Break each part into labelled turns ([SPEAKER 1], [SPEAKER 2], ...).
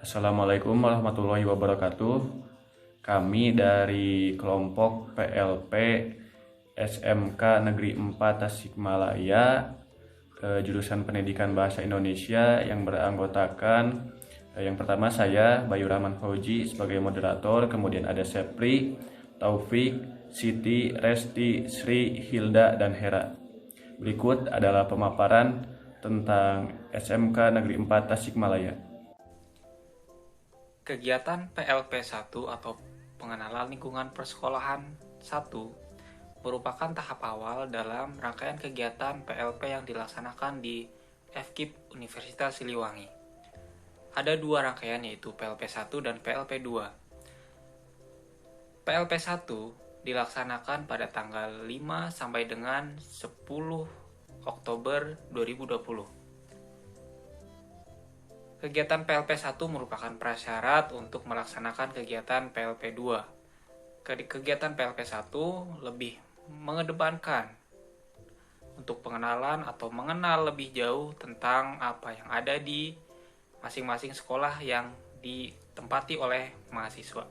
[SPEAKER 1] Assalamualaikum warahmatullahi wabarakatuh. Kami dari kelompok PLP SMK Negeri 4 Tasikmalaya, jurusan Pendidikan Bahasa Indonesia yang beranggotakan yang pertama saya Bayu Rahman Fauji sebagai moderator, kemudian ada Sepri, Taufik, Siti, Resti, Sri, Hilda, dan Hera. Berikut adalah pemaparan tentang SMK Negeri 4 Tasikmalaya.
[SPEAKER 2] Kegiatan PLP 1 atau Pengenalan Lingkungan Persekolahan 1 merupakan tahap awal dalam rangkaian kegiatan PLP yang dilaksanakan di FKIP Universitas Siliwangi. Ada dua rangkaian, yaitu PLP 1 dan PLP 2. PLP 1 dilaksanakan pada tanggal 5 sampai dengan 10 Oktober 2020. Kegiatan PLP 1 merupakan prasyarat untuk melaksanakan kegiatan PLP 2. Kegiatan PLP 1 lebih mengedepankan untuk pengenalan atau mengenal lebih jauh tentang apa yang ada di masing-masing sekolah yang ditempati oleh mahasiswa.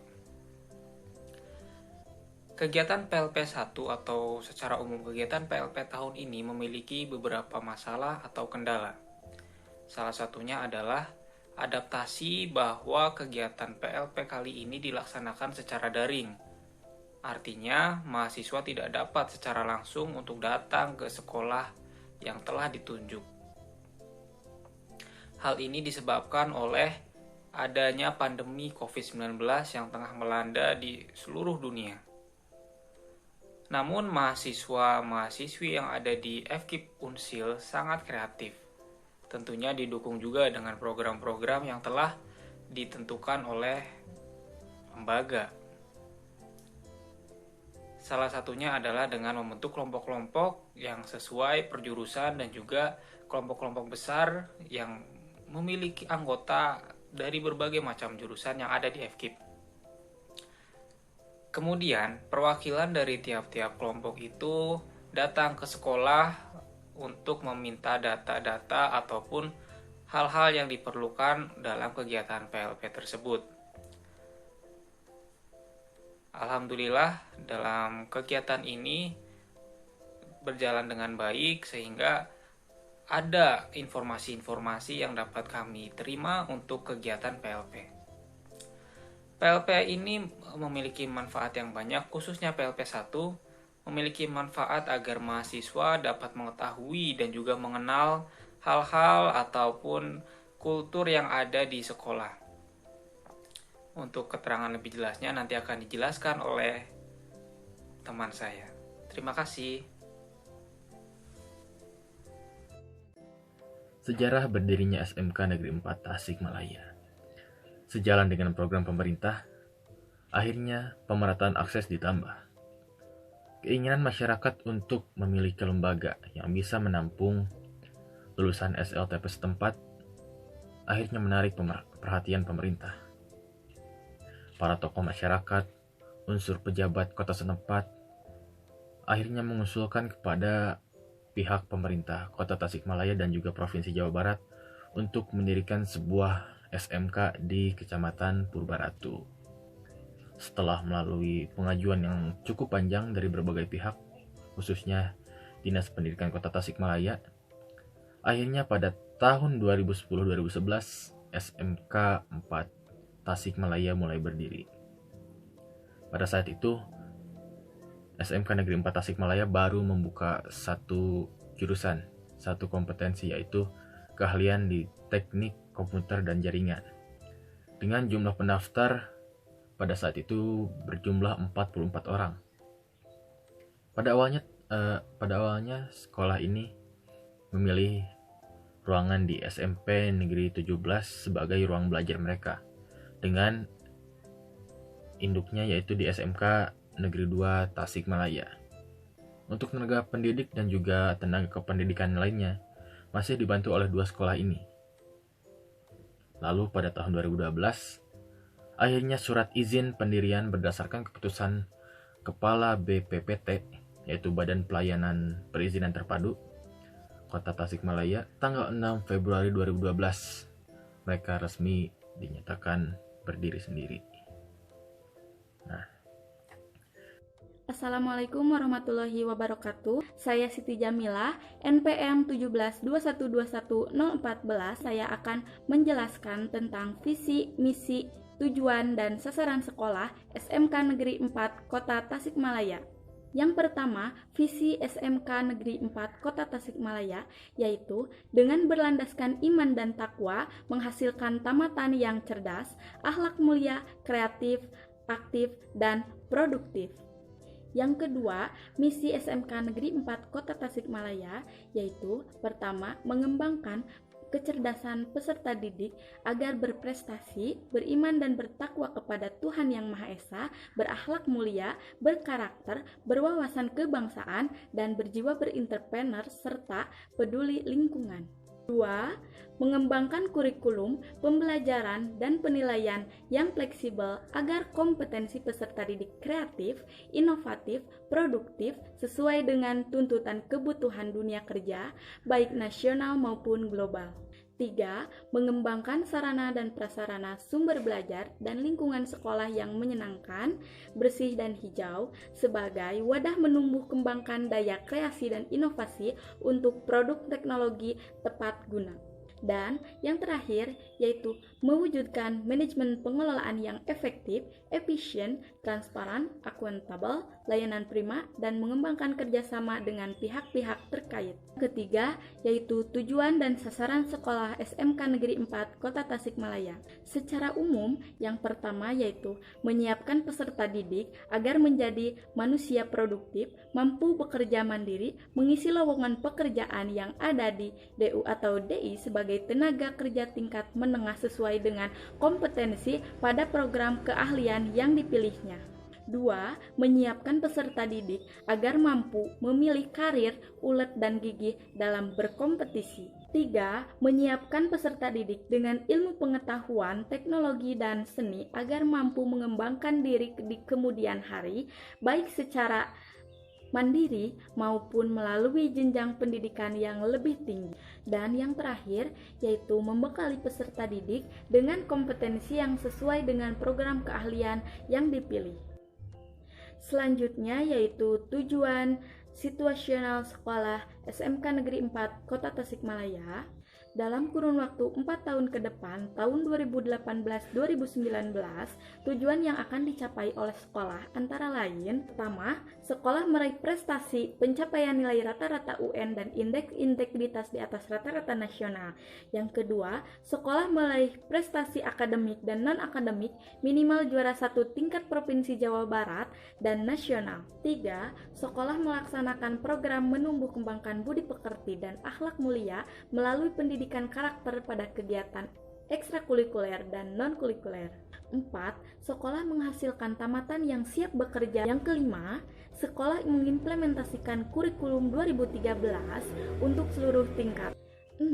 [SPEAKER 2] Kegiatan PLP 1 atau secara umum kegiatan PLP tahun ini memiliki beberapa masalah atau kendala. Salah satunya adalah adaptasi bahwa kegiatan PLP kali ini dilaksanakan secara daring. Artinya, mahasiswa tidak dapat secara langsung untuk datang ke sekolah yang telah ditunjuk. Hal ini disebabkan oleh adanya pandemi COVID-19 yang tengah melanda di seluruh dunia. Namun, mahasiswa-mahasiswi yang ada di FKIP Unsil sangat kreatif. Tentunya didukung juga dengan program-program yang telah ditentukan oleh lembaga. Salah satunya adalah dengan membentuk kelompok-kelompok yang sesuai perjurusan dan juga kelompok-kelompok besar yang memiliki anggota dari berbagai macam jurusan yang ada di FKIP. Kemudian, perwakilan dari tiap-tiap kelompok itu datang ke sekolah untuk meminta data-data ataupun hal-hal yang diperlukan dalam kegiatan PLP tersebut. Alhamdulillah, dalam kegiatan ini berjalan dengan baik sehingga ada informasi-informasi yang dapat kami terima untuk kegiatan PLP. PLP ini memiliki manfaat yang banyak, khususnya PLP 1 memiliki manfaat agar mahasiswa dapat mengetahui dan juga mengenal hal-hal ataupun kultur yang ada di sekolah. Untuk keterangan lebih jelasnya nanti akan dijelaskan oleh teman saya. Terima kasih.
[SPEAKER 3] Sejarah berdirinya SMK Negeri 4 Tasikmalaya. Sejalan dengan program pemerintah, akhirnya pemerataan akses ditambah. Keinginan masyarakat untuk memiliki lembaga yang bisa menampung lulusan SLTP setempat akhirnya menarik perhatian pemerintah. Para tokoh masyarakat, unsur pejabat kota setempat akhirnya mengusulkan kepada pihak pemerintah Kota Tasikmalaya dan juga Provinsi Jawa Barat untuk mendirikan sebuah SMK di Kecamatan Purbaratu. Setelah melalui pengajuan yang cukup panjang dari berbagai pihak, khususnya Dinas Pendidikan Kota Tasikmalaya, akhirnya pada tahun 2010-2011 SMK 4 Tasikmalaya mulai berdiri. Pada saat itu, SMK Negeri 4 Tasikmalaya baru membuka satu jurusan, satu kompetensi, yaitu keahlian di teknik komputer dan jaringan. Dengan jumlah pendaftar pada saat itu berjumlah 44 orang. Pada awalnya sekolah ini memilih ruangan di SMP Negeri 17 sebagai ruang belajar mereka, dengan induknya yaitu di SMK Negeri 2 Tasikmalaya. Untuk tenaga pendidik dan juga tenaga kependidikan lainnya masih dibantu oleh dua sekolah ini. Lalu pada tahun 2012, akhirnya surat izin pendirian berdasarkan keputusan Kepala BPPT, yaitu Badan Pelayanan Perizinan Terpadu Kota Tasikmalaya, tanggal 6 Februari 2012. Mereka resmi dinyatakan berdiri sendiri.
[SPEAKER 4] Assalamualaikum warahmatullahi wabarakatuh. Saya Siti Jamilah, NPM 1721211014. Saya akan menjelaskan tentang visi, misi, tujuan, dan sasaran sekolah SMK Negeri 4 Kota Tasikmalaya. Yang pertama, visi SMK Negeri 4 Kota Tasikmalaya yaitu dengan berlandaskan iman dan takwa menghasilkan tamatan yang cerdas, akhlak mulia, kreatif, aktif, dan produktif. Yang kedua, misi SMK Negeri 4 Kota Tasikmalaya yaitu pertama, mengembangkan kecerdasan peserta didik agar berprestasi, beriman dan bertakwa kepada Tuhan Yang Maha Esa, berakhlak mulia, berkarakter, berwawasan kebangsaan, dan berjiwa berentrepreneur serta peduli lingkungan. 2. Mengembangkan kurikulum, pembelajaran, dan penilaian yang fleksibel agar kompetensi peserta didik kreatif, inovatif, produktif, sesuai dengan tuntutan kebutuhan dunia kerja, baik nasional maupun global. 3. Mengembangkan sarana dan prasarana sumber belajar dan lingkungan sekolah yang menyenangkan, bersih dan hijau sebagai wadah menumbuh kembangkan daya kreasi dan inovasi untuk produk teknologi tepat guna. Dan yang terakhir yaitu mewujudkan manajemen pengelolaan yang efektif, efisien, transparan, akuntabel, layanan prima, dan mengembangkan kerjasama dengan pihak-pihak terkait. Ketiga yaitu tujuan dan sasaran sekolah SMK Negeri 4 Kota Tasikmalaya. Secara umum, yang pertama yaitu menyiapkan peserta didik agar menjadi manusia produktif, mampu bekerja mandiri, mengisi lowongan pekerjaan yang ada di DU atau DI sebagai tenaga kerja tingkat menengah sesuai dengan kompetensi pada program keahlian yang dipilihnya. 2. Menyiapkan peserta didik agar mampu memilih karir ulet dan gigih dalam berkompetisi. 3. Menyiapkan peserta didik dengan ilmu pengetahuan, teknologi, dan seni agar mampu mengembangkan diri di kemudian hari, baik secara mandiri maupun melalui jenjang pendidikan yang lebih tinggi. Dan yang terakhir yaitu membekali peserta didik dengan kompetensi yang sesuai dengan program keahlian yang dipilih. Selanjutnya yaitu tujuan situasional sekolah SMK Negeri 4 Kota Tasikmalaya. Dalam kurun waktu 4 tahun ke depan, tahun 2018-2019, tujuan yang akan dicapai oleh sekolah antara lain, pertama, sekolah meraih prestasi pencapaian nilai rata-rata UN dan indeks integritas di atas rata-rata nasional. Yang kedua, sekolah meraih prestasi akademik dan non-akademik minimal juara 1 tingkat Provinsi Jawa Barat dan nasional. 3. Sekolah melaksanakan program menumbuh kembangkan budi pekerti dan akhlak mulia melalui pendidikan karakter pada kegiatan ekstrakurikuler dan non-kurikuler. 4. Sekolah menghasilkan tamatan yang siap bekerja. Yang kelima, sekolah mengimplementasikan kurikulum 2013 untuk seluruh tingkat. 6.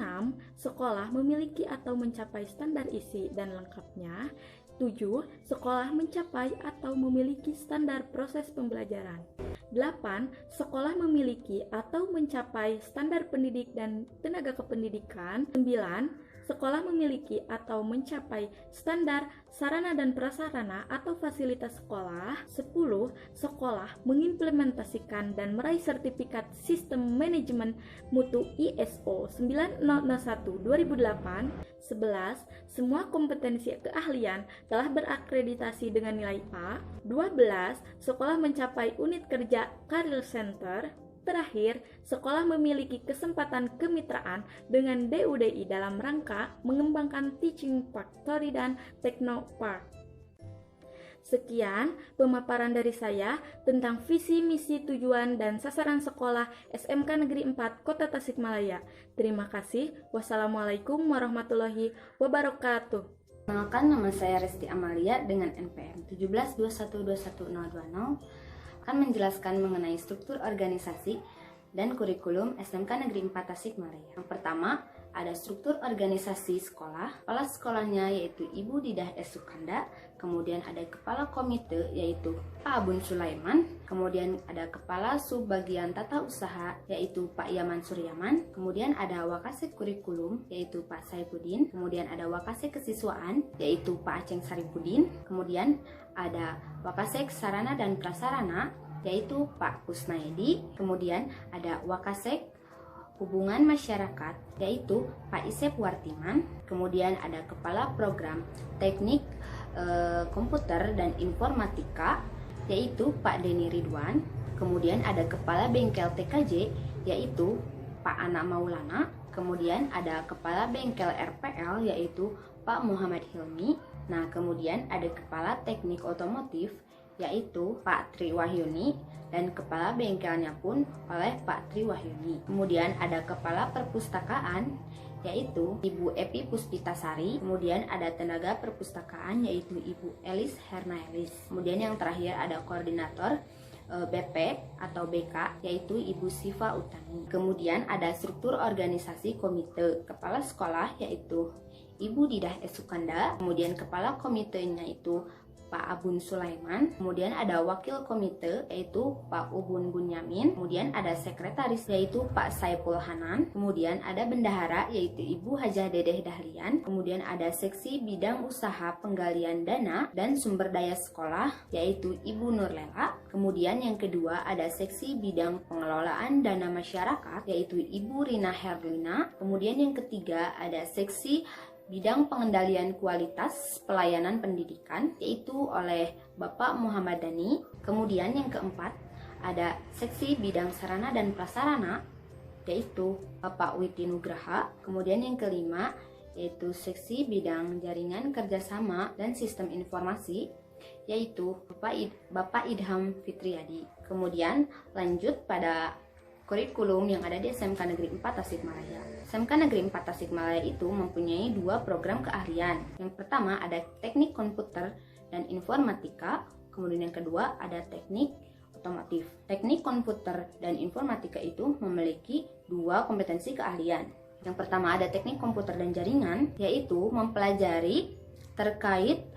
[SPEAKER 4] Sekolah memiliki atau mencapai standar isi dan lengkapnya. 7. Sekolah mencapai atau memiliki standar proses pembelajaran. 8. Sekolah memiliki atau mencapai standar pendidik dan tenaga kependidikan. 9. Sekolah memiliki atau mencapai standar sarana dan prasarana atau fasilitas sekolah. 10. Sekolah mengimplementasikan dan meraih sertifikat sistem manajemen mutu ISO 9001-2008. 11. Semua kompetensi keahlian telah berakreditasi dengan nilai A. 12. Sekolah mencapai unit kerja Career Center. Terakhir, sekolah memiliki kesempatan kemitraan dengan DUDI dalam rangka mengembangkan Teaching Factory dan Technopark. Sekian pemaparan dari saya tentang visi, misi, tujuan, dan sasaran sekolah SMK Negeri 4 Kota Tasikmalaya. Terima kasih. Wassalamualaikum warahmatullahi wabarakatuh.
[SPEAKER 5] Perkenalkan, nama saya Resti Amalia dengan NPM 1721211020 akan menjelaskan mengenai struktur organisasi dan kurikulum SMK Negeri 4 Tasikmalaya. Yang pertama, ada struktur organisasi sekolah. Kepala sekolahnya yaitu Ibu Didah S. Sukanda. Kemudian ada kepala komite yaitu Pak Abun Sulaiman. Kemudian ada kepala subbagian tata usaha yaitu Pak Yaman Suryaman. Kemudian ada wakasek kurikulum yaitu Pak Saipudin. Kemudian ada wakasek kesiswaan yaitu Pak Aceng Saripudin. Kemudian ada wakasek sarana dan prasarana yaitu Pak Kusnaedi. Kemudian ada wakasek hubungan masyarakat yaitu Pak Isep Wartiman. Kemudian ada kepala program teknik komputer dan informatika yaitu Pak Deni Ridwan. Kemudian ada kepala bengkel TKJ yaitu Pak Ana Maulana. Kemudian ada kepala bengkel RPL yaitu Pak Muhammad Hilmi. Nah, kemudian ada kepala teknik otomotif yaitu Pak Tri Wahyuni, dan kepala bengkelnya pun oleh Pak Tri Wahyuni. Kemudian ada kepala perpustakaan yaitu Ibu Epi Puspitasari. Kemudian ada tenaga perpustakaan yaitu Ibu Elis Hernaelis. Kemudian yang terakhir ada koordinator BP atau BK yaitu Ibu Siva Utami. Kemudian ada struktur organisasi komite. Kepala sekolah yaitu Ibu Didah S. Sukanda. Kemudian kepala komitenya itu Pak Abun Sulaiman. Kemudian ada wakil komite yaitu Pak Ubun Bunyamin. Kemudian ada sekretaris yaitu Pak Saipul Hanan. Kemudian ada bendahara yaitu Ibu Hajah Dedeh Dahlian. Kemudian ada seksi bidang usaha penggalian dana dan sumber daya sekolah yaitu Ibu Nurlela. Kemudian yang kedua ada seksi bidang pengelolaan dana masyarakat yaitu Ibu Rina Herlina. Kemudian yang ketiga ada seksi bidang pengendalian kualitas pelayanan pendidikan yaitu oleh Bapak Muhammad Dani. Kemudian yang keempat ada seksi bidang sarana dan prasarana yaitu Bapak Witi Nugraha. Kemudian yang kelima yaitu seksi bidang jaringan kerjasama dan sistem informasi yaitu Bapak Idham Fitriadi. Kemudian lanjut pada kurikulum yang ada di SMK Negeri 4 Tasikmalaya. SMK Negeri 4 Tasikmalaya itu mempunyai dua program keahlian. Yang pertama ada teknik komputer dan informatika, kemudian yang kedua ada teknik otomotif. Teknik komputer dan informatika itu memiliki dua kompetensi keahlian. Yang pertama ada teknik komputer dan jaringan, yaitu mempelajari terkait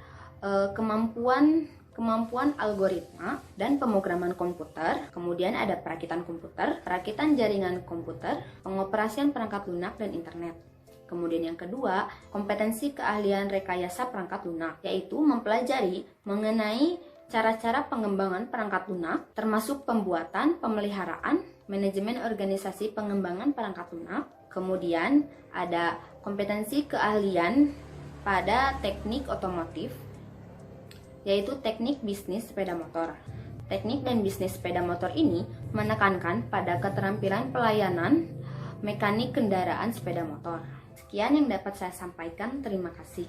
[SPEAKER 5] kemampuan algoritma dan pemrograman komputer. Kemudian ada perakitan komputer, perakitan jaringan komputer, pengoperasian perangkat lunak dan internet. Kemudian yang kedua, kompetensi keahlian rekayasa perangkat lunak, yaitu mempelajari mengenai cara-cara pengembangan perangkat lunak, termasuk pembuatan, pemeliharaan, manajemen organisasi pengembangan perangkat lunak. Kemudian ada kompetensi keahlian pada teknik otomotif, yaitu teknik bisnis sepeda motor. Teknik dan bisnis sepeda motor ini menekankan pada keterampilan pelayanan mekanik kendaraan sepeda motor. Sekian yang dapat saya sampaikan, terima kasih.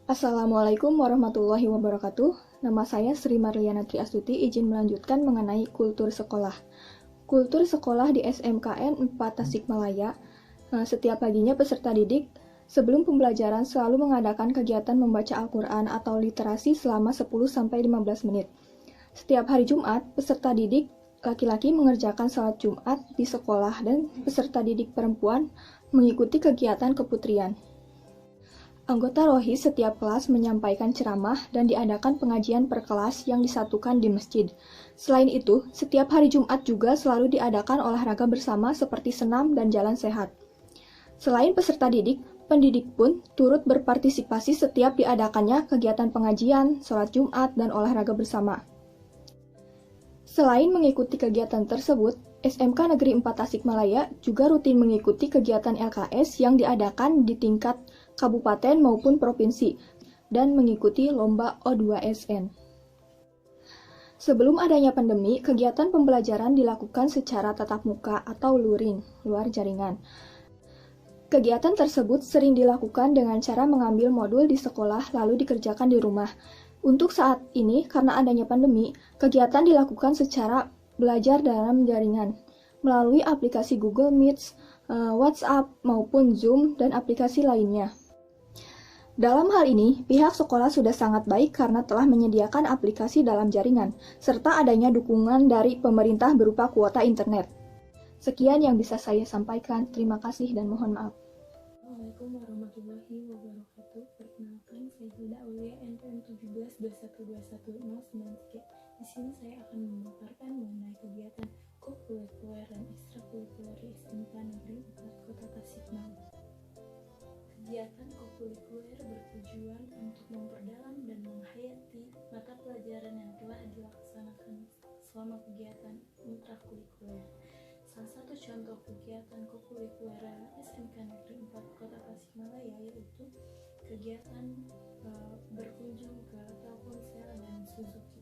[SPEAKER 6] Assalamualaikum warahmatullahi wabarakatuh. Nama saya Sri Marliana Triastuti, izin melanjutkan mengenai kultur sekolah. Kultur sekolah di SMKN 4 Tasikmalaya, setiap paginya peserta didik sebelum pembelajaran selalu mengadakan kegiatan membaca Al-Quran atau literasi selama 10-15 menit. Setiap hari Jumat, peserta didik laki-laki mengerjakan salat Jumat di sekolah dan peserta didik perempuan mengikuti kegiatan keputrian. Anggota Rohis setiap kelas menyampaikan ceramah dan diadakan pengajian per kelas yang disatukan di masjid. Selain itu, setiap hari Jumat juga selalu diadakan olahraga bersama seperti senam dan jalan sehat. Selain peserta didik, pendidik pun turut berpartisipasi setiap diadakannya kegiatan pengajian, sholat Jumat, dan olahraga bersama. Selain mengikuti kegiatan tersebut, SMK Negeri 4 Tasikmalaya juga rutin mengikuti kegiatan LKS yang diadakan di tingkat kabupaten maupun provinsi, dan mengikuti lomba O2SN. Sebelum adanya pandemi, kegiatan pembelajaran dilakukan secara tatap muka atau luring, luar jaringan. Kegiatan tersebut sering dilakukan dengan cara mengambil modul di sekolah lalu dikerjakan di rumah. Untuk saat ini, karena adanya pandemi, kegiatan dilakukan secara belajar dalam jaringan, melalui aplikasi Google Meet, WhatsApp, maupun Zoom, dan aplikasi lainnya. Dalam hal ini, pihak sekolah sudah sangat baik karena telah menyediakan aplikasi dalam jaringan, serta adanya dukungan dari pemerintah berupa kuota internet. Sekian yang bisa saya sampaikan. Terima kasih dan mohon maaf.
[SPEAKER 7] Assalamualaikum warahmatullahi wabarakatuh. Perkenalkan, saya Hilda Aulia, NPM 17212109. Di sini saya akan memaparkan mengenai kegiatan kokurikuler dan ekstrakurikuler di SMK Negeri 4 Kota Tasikmalaya. Kegiatan kokurikuler bertujuan untuk memperdalam dan menghayati mata pelajaran yang telah dilaksanakan selama kegiatan intrakurikuler. Salah satu contoh kegiatan kokurikuler SMK Negeri 4 Kota Tasikmalaya yaitu kegiatan berkunjung ke Telkomsel dan Suzuki.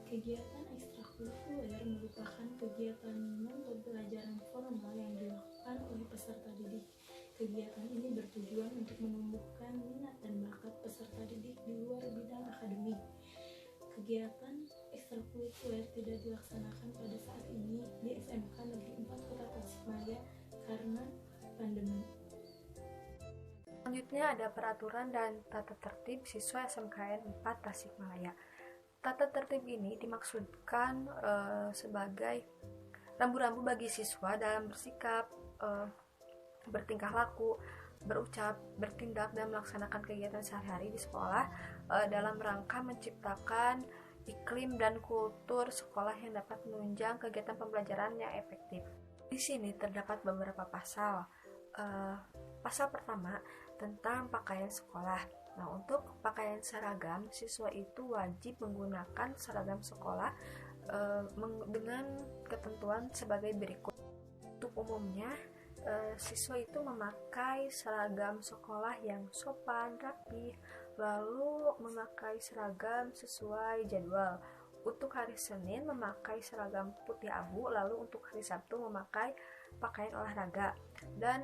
[SPEAKER 7] Kegiatan ekstrakurikuler merupakan kegiatan non-pembelajaran formal yang dilakukan oleh peserta didik. Kegiatan ini bertujuan untuk menumbuhkan minat dan bakat peserta didik di luar bidang akademik. Kegiatan ekstrakurikuler tidak dilaksanakan pada saat ini di SMK Negeri 4 Kota Tasikmalaya karena pandemi.
[SPEAKER 8] Selanjutnya ada peraturan dan tata tertib siswa SMKN 4 Tasikmalaya. Tata tertib ini dimaksudkan sebagai rambu-rambu bagi siswa dalam bersikap, bertingkah laku, berucap, bertindak, dan melaksanakan kegiatan sehari-hari di sekolah dalam rangka menciptakan iklim dan kultur sekolah yang dapat menunjang kegiatan pembelajaran yang efektif. Di sini terdapat beberapa pasal. Pasal pertama tentang pakaian sekolah. Nah, untuk pakaian seragam, siswa itu wajib menggunakan seragam sekolah dengan ketentuan sebagai berikut. Untuk umumnya, siswa itu memakai seragam sekolah yang sopan, rapi, lalu memakai seragam sesuai jadwal. Untuk hari Senin memakai seragam putih abu, lalu untuk hari Sabtu memakai pakaian olahraga dan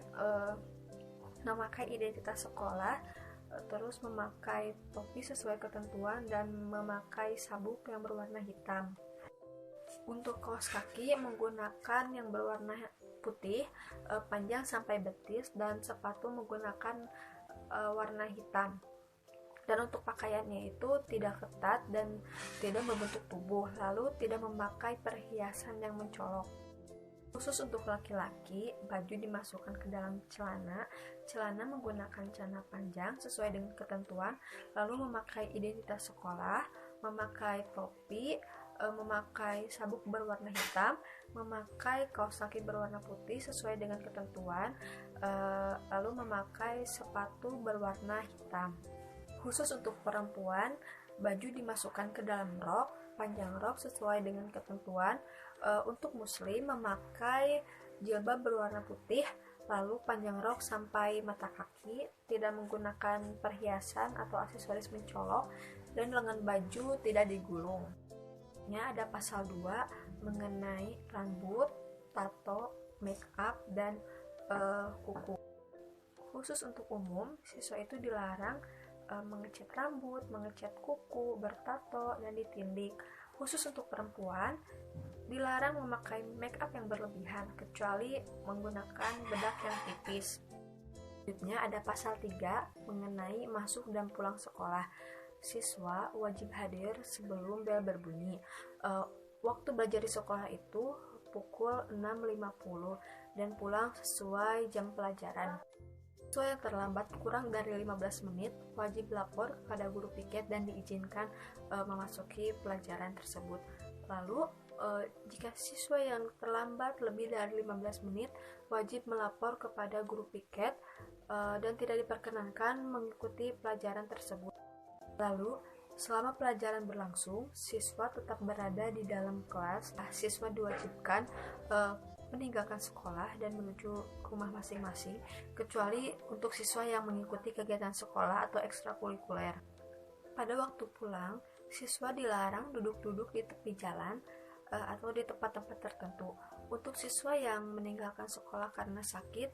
[SPEAKER 8] memakai identitas sekolah, terus memakai topi sesuai ketentuan dan memakai sabuk yang berwarna hitam. Untuk kaos kaki menggunakan yang berwarna putih, panjang sampai betis, dan sepatu menggunakan warna hitam. Dan untuk pakaiannya itu tidak ketat dan tidak membentuk tubuh, lalu tidak memakai perhiasan yang mencolok. Khusus untuk laki-laki, baju dimasukkan ke dalam celana menggunakan celana panjang sesuai dengan ketentuan, lalu memakai identitas sekolah, memakai topi, memakai sabuk berwarna hitam, memakai kaos kaki berwarna putih sesuai dengan ketentuan, lalu memakai sepatu berwarna hitam. Khusus untuk perempuan, baju dimasukkan ke dalam rok, panjang rok sesuai dengan ketentuan. Untuk muslim memakai jilbab berwarna putih, lalu panjang rok sampai mata kaki, tidak menggunakan perhiasan atau aksesoris mencolok, dan lengan baju tidak digulung. Ada pasal 2 mengenai rambut, tato, make up, dan kuku. Khusus untuk umum, siswa itu dilarang mengecat rambut, mengecat kuku, bertato, dan ditindik. Khusus untuk perempuan, dilarang memakai make up yang berlebihan, kecuali menggunakan bedak yang tipis. Selanjutnya ada pasal 3 mengenai masuk dan pulang sekolah. Siswa wajib hadir sebelum bel berbunyi. Waktu belajar di sekolah itu pukul 6.50 dan pulang sesuai jam pelajaran. Siswa yang terlambat kurang dari 15 menit wajib lapor kepada guru piket dan diizinkan memasuki pelajaran tersebut. Lalu, jika siswa yang terlambat lebih dari 15 menit wajib melapor kepada guru piket dan tidak diperkenankan mengikuti pelajaran tersebut. Lalu, selama pelajaran berlangsung, siswa tetap berada di dalam kelas. Siswa diwajibkan meninggalkan sekolah dan menuju ke rumah masing-masing, kecuali untuk siswa yang mengikuti kegiatan sekolah atau ekstrakurikuler. Pada waktu pulang, siswa dilarang duduk-duduk di tepi jalan atau di tempat-tempat tertentu. Untuk siswa yang meninggalkan sekolah karena sakit,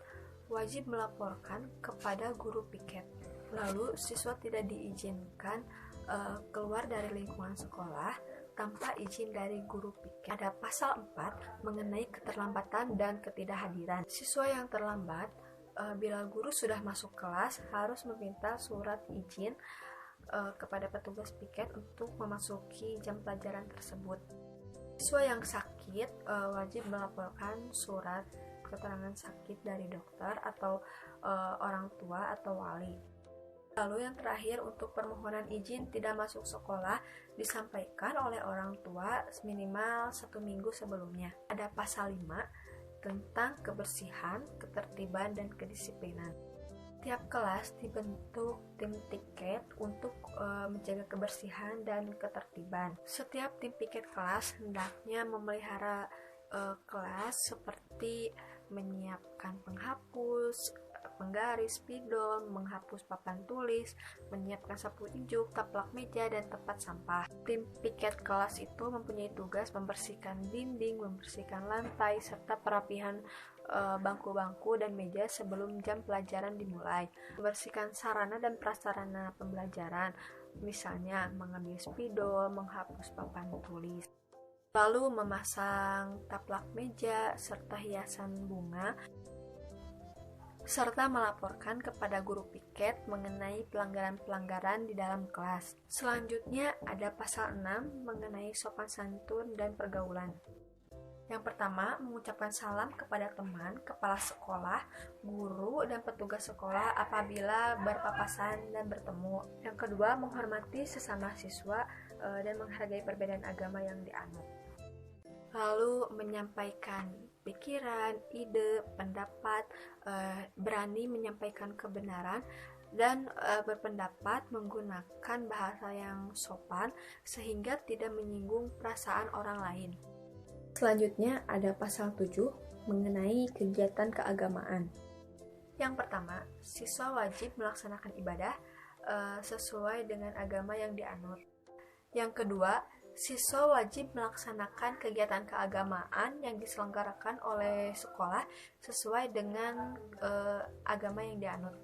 [SPEAKER 8] wajib melaporkan kepada guru piket. Lalu, siswa tidak diizinkan keluar dari lingkungan sekolah tanpa izin dari guru piket. Ada pasal 4 mengenai keterlambatan dan ketidakhadiran. Siswa yang terlambat, bila guru sudah masuk kelas, harus meminta surat izin kepada petugas piket untuk memasuki jam pelajaran tersebut. Siswa yang sakit sakit wajib melaporkan surat keterangan sakit dari dokter atau orang tua atau wali. Lalu yang terakhir, untuk permohonan izin tidak masuk sekolah disampaikan oleh orang tua minimal 1 minggu sebelumnya. Ada pasal 5 tentang kebersihan, ketertiban, dan kedisiplinan. Tiap kelas dibentuk tim piket untuk menjaga kebersihan dan ketertiban. Setiap tim piket kelas hendaknya memelihara kelas seperti menyiapkan penghapus, penggaris, spidol, menghapus papan tulis, menyiapkan sapu ijuk, taplak meja, dan tempat sampah. Tim piket kelas itu mempunyai tugas membersihkan dinding, membersihkan lantai, serta perapihan bangku-bangku dan meja sebelum jam pelajaran dimulai. Membersihkan sarana dan prasarana pembelajaran, misalnya mengambil spidol, menghapus papan tulis. Lalu memasang taplak meja serta hiasan bunga, serta melaporkan kepada guru piket mengenai pelanggaran-pelanggaran di dalam kelas. Selanjutnya ada pasal 6 mengenai sopan santun dan pergaulan. Yang pertama, mengucapkan salam kepada teman, kepala sekolah, guru, dan petugas sekolah apabila berpapasan dan bertemu. Yang kedua, menghormati sesama siswa dan menghargai perbedaan agama yang dianut. Lalu menyampaikan pikiran, ide, pendapat, berani menyampaikan kebenaran, dan berpendapat menggunakan bahasa yang sopan sehingga tidak menyinggung perasaan orang lain. Selanjutnya ada pasal 7 mengenai kegiatan keagamaan. Yang pertama, siswa wajib melaksanakan ibadah sesuai dengan agama yang dianut. Yang kedua, siswa wajib melaksanakan kegiatan keagamaan yang diselenggarakan oleh sekolah sesuai dengan agama yang dianut.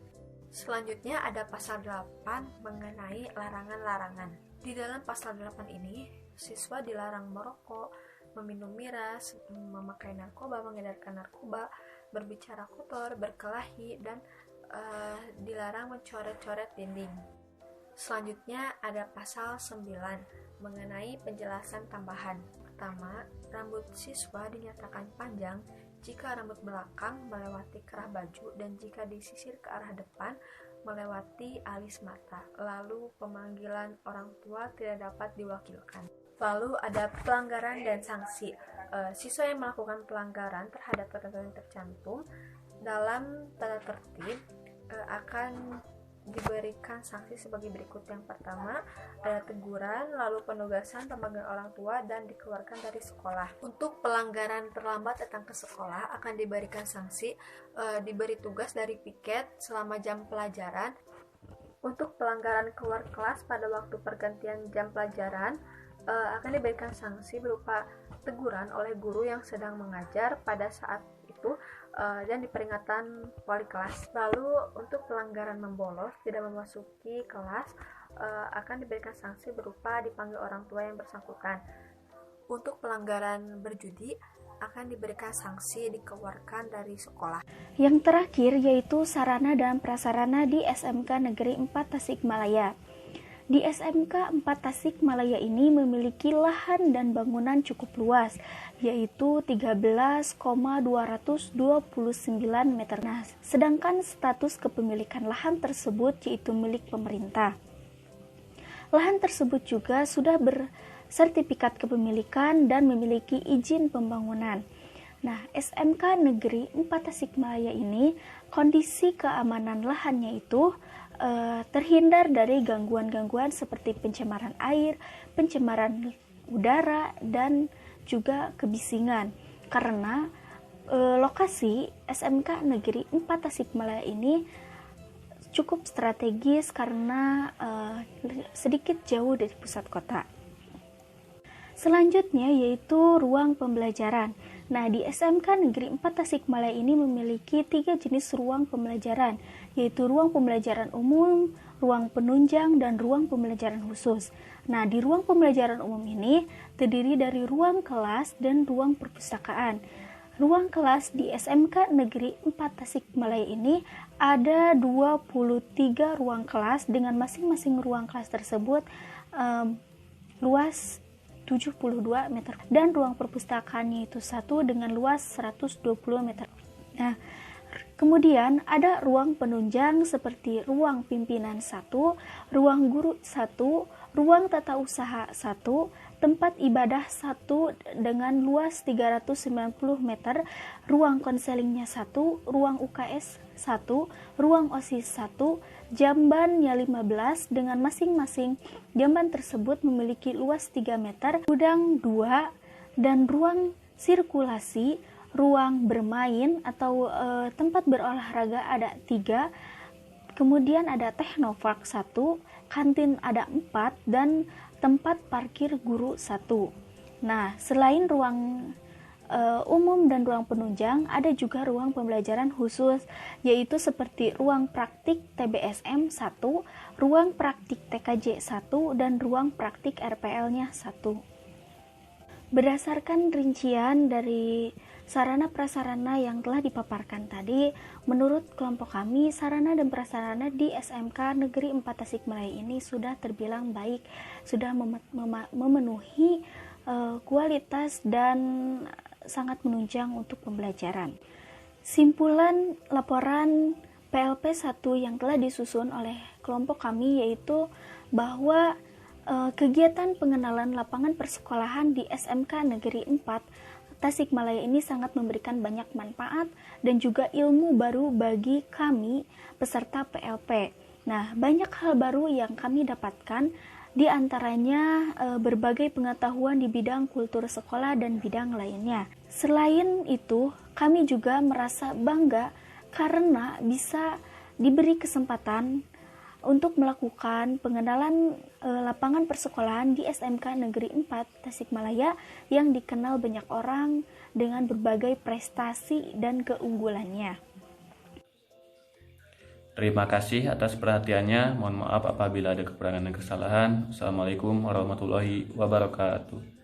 [SPEAKER 8] Selanjutnya ada pasal 8 mengenai larangan-larangan. Di dalam pasal 8 ini, siswa dilarang merokok, meminum miras, memakai narkoba, mengedarkan narkoba, berbicara kotor, berkelahi, dan dilarang mencoret-coret dinding. Selanjutnya ada pasal 9 mengenai penjelasan tambahan. Pertama, rambut siswa dinyatakan panjang jika rambut belakang melewati kerah baju dan jika disisir ke arah depan melewati alis mata. Lalu pemanggilan orang tua tidak dapat diwakilkan. Lalu ada pelanggaran dan sanksi. Siswa yang melakukan pelanggaran terhadap ketentuan yang tercantum dalam tata tertib akan diberikan sanksi sebagai berikut. Yang pertama, ada teguran, lalu penugasan, pemanggilan orang tua, dan dikeluarkan dari sekolah. Untuk pelanggaran terlambat datang ke sekolah akan diberikan sanksi, diberi tugas dari piket selama jam pelajaran. Untuk pelanggaran keluar kelas pada waktu pergantian jam pelajaran akan diberikan sanksi berupa teguran oleh guru yang sedang mengajar pada saat itu dan diperingatan wali kelas. Lalu untuk pelanggaran membolos, tidak memasuki kelas, akan diberikan sanksi berupa dipanggil orang tua yang bersangkutan. Untuk pelanggaran berjudi akan diberikan sanksi dikeluarkan dari sekolah.
[SPEAKER 4] Yang terakhir yaitu sarana dan prasarana di SMK Negeri 4 Tasikmalaya. Di SMK 4 Tasikmalaya ini memiliki lahan dan bangunan cukup luas, yaitu 13,229 meter. Nah, sedangkan status kepemilikan lahan tersebut yaitu milik pemerintah. Lahan tersebut juga sudah bersertifikat kepemilikan dan memiliki izin pembangunan. Nah, SMK Negeri 4 Tasikmalaya ini kondisi keamanan lahannya itu terhindar dari gangguan-gangguan seperti pencemaran air, pencemaran udara, dan juga kebisingan. Karena lokasi SMK Negeri 4 Tasikmalaya ini cukup strategis karena sedikit jauh dari pusat kota. Selanjutnya yaitu ruang pembelajaran. Nah, di SMK Negeri 4 Tasikmalaya ini memiliki 3 jenis ruang pembelajaran, yaitu ruang pembelajaran umum, ruang penunjang, dan ruang pembelajaran khusus. Nah, di ruang pembelajaran umum ini terdiri dari ruang kelas dan ruang perpustakaan. Ruang kelas di SMK Negeri 4 Tasikmalaya ini ada 23 ruang kelas dengan masing-masing ruang kelas tersebut luas
[SPEAKER 9] 72 meter dan ruang perpustakaannya itu 1 dengan luas 120 meter. Nah, kemudian ada ruang penunjang seperti ruang pimpinan 1, ruang guru 1, ruang tata usaha 1, tempat ibadah 1 dengan luas 390 meter, ruang konselingnya 1, ruang UKS 1, ruang OSIS 1, jambannya 15 dengan masing-masing jamban tersebut memiliki luas 3 meter, gudang 2, dan ruang sirkulasi, ruang bermain atau tempat berolahraga ada 3, kemudian ada teknopark 1, kantin ada 4, dan tempat parkir guru 1. Nah, selain ruang umum dan ruang penunjang, ada juga ruang pembelajaran khusus, yaitu seperti ruang praktik TBSM 1, ruang praktik TKJ 1, dan ruang praktik RPL-nya 1. Berdasarkan rincian dari sarana prasarana yang telah dipaparkan tadi, menurut kelompok kami, sarana dan prasarana di SMK Negeri 4 Tasikmalaya ini sudah terbilang baik, sudah memenuhi kualitas dan sangat menunjang untuk pembelajaran. Simpulan laporan PLP 1 yang telah disusun oleh kelompok kami yaitu bahwa kegiatan pengenalan lapangan persekolahan di SMK Negeri 4 Tasikmalaya ini sangat memberikan banyak manfaat dan juga ilmu baru bagi kami peserta PLP. Nah, banyak hal baru yang kami dapatkan, di antaranya berbagai pengetahuan di bidang kultur sekolah dan bidang lainnya. Selain itu, kami juga merasa bangga karena bisa diberi kesempatan untuk melakukan pengenalan lapangan persekolahan di SMK Negeri 4 Tasikmalaya yang dikenal banyak orang dengan berbagai prestasi dan keunggulannya.
[SPEAKER 1] Terima kasih atas perhatiannya. Mohon maaf apabila ada kekurangan dan kesalahan. Assalamualaikum warahmatullahi wabarakatuh.